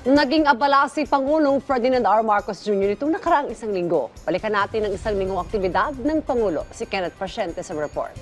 Naging abala si Pangulong Ferdinand R. Marcos Jr. nitong nakaraang isang linggo. Balikan natin ang isang linggong aktibidad ng Pangulo. Si Kenneth Pasyente sa report.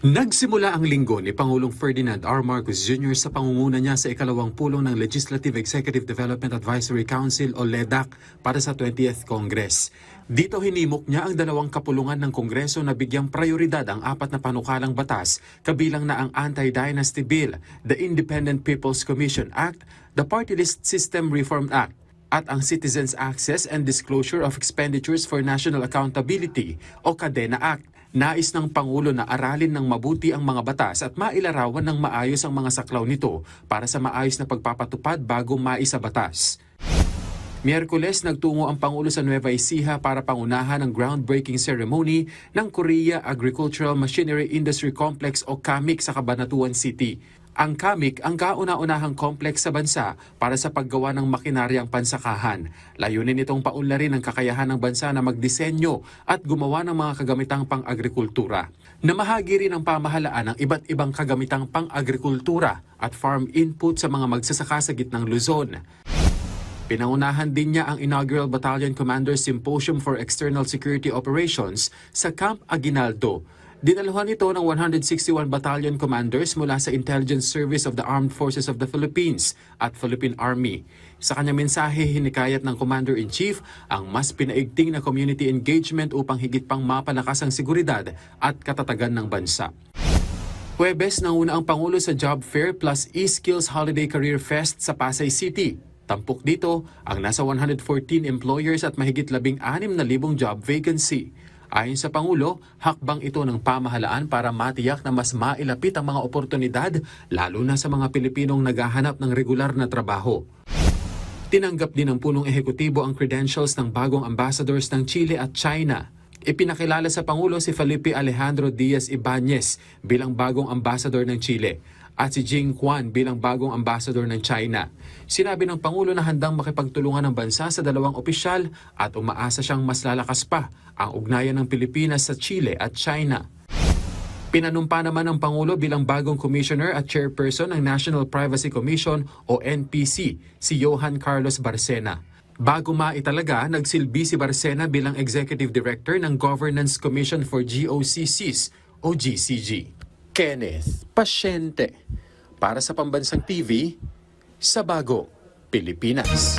Nagsimula ang linggo ni Pangulong Ferdinand R. Marcos Jr. sa pangunguna niya sa ikalawang pulong ng Legislative Executive Development Advisory Council o LEDAC para sa 20th Congress. Dito hinimok niya ang dalawang kapulungan ng Kongreso na bigyang prioridad ang apat na panukalang batas, kabilang na ang Anti-Dynasty Bill, the Independent People's Commission Act, the Party List System Reform Act, at ang Citizens Access and Disclosure of Expenditures for National Accountability o CADENA Act. Nais ng Pangulo na aralin ng mabuti ang mga batas at mailarawan ng maayos ang mga saklaw nito para sa maayos na pagpapatupad bago maisabatas. Miyerkules, nagtungo ang Pangulo sa Nueva Ecija para pangunahan ang groundbreaking ceremony ng Korea Agricultural Machinery Industry Complex o KAMIC sa Cabanatuan City. Ang KAMIC ang kauna-unahang complex sa bansa para sa paggawa ng makinaryang pansakahan. Layunin itong paunlarin ang kakayahan ng bansa na magdisenyo at gumawa ng mga kagamitang pang-agrikultura. Namahagi rin ang pamahalaan ng iba't ibang kagamitang pang-agrikultura at farm input sa mga magsasaka sa gitnang Luzon. Pinangunahan din niya ang inaugural Battalion Commander Symposium for External Security Operations sa Camp Aguinaldo. Dinaluhan ito ng 161 battalion commanders mula sa Intelligence Service of the Armed Forces of the Philippines at Philippine Army. Sa kanyang mensahe, hinikayat ng Commander-in-Chief ang mas pinaigting na community engagement upang higit pang mapalakas ang seguridad at katatagan ng bansa. Huwebes, nauna ang Pangulo sa Job Fair plus eSkills Holiday Career Fest sa Pasay City. Tampok dito ang nasa 114 employers at mahigit 16,000 job vacancy. Ayon sa Pangulo, hakbang ito ng pamahalaan para matiyak na mas mailapit ang mga oportunidad lalo na sa mga Pilipinong naghahanap ng regular na trabaho. Tinanggap din ng punong ehekutibo ang credentials ng bagong ambassadors ng Chile at China. Ipinakilala sa Pangulo si Felipe Alejandro Diaz Ibanez bilang bagong ambassador ng Chile at si Jing Quan bilang bagong ambassador ng China. Sinabi ng Pangulo na handang makipagtulungan ng bansa sa dalawang opisyal at umaasa siyang mas lalakas pa ang ugnayan ng Pilipinas sa Chile at China. Pinanumpa naman ng Pangulo bilang bagong commissioner at chairperson ng National Privacy Commission o NPC si Johan Carlos Barcena. Bago maitalaga, nagsilbi si Barcena bilang Executive Director ng Governance Commission for GOCCs o GCG. Kenneth Pasyente para sa Pambansang TV sa Bagong Pilipinas.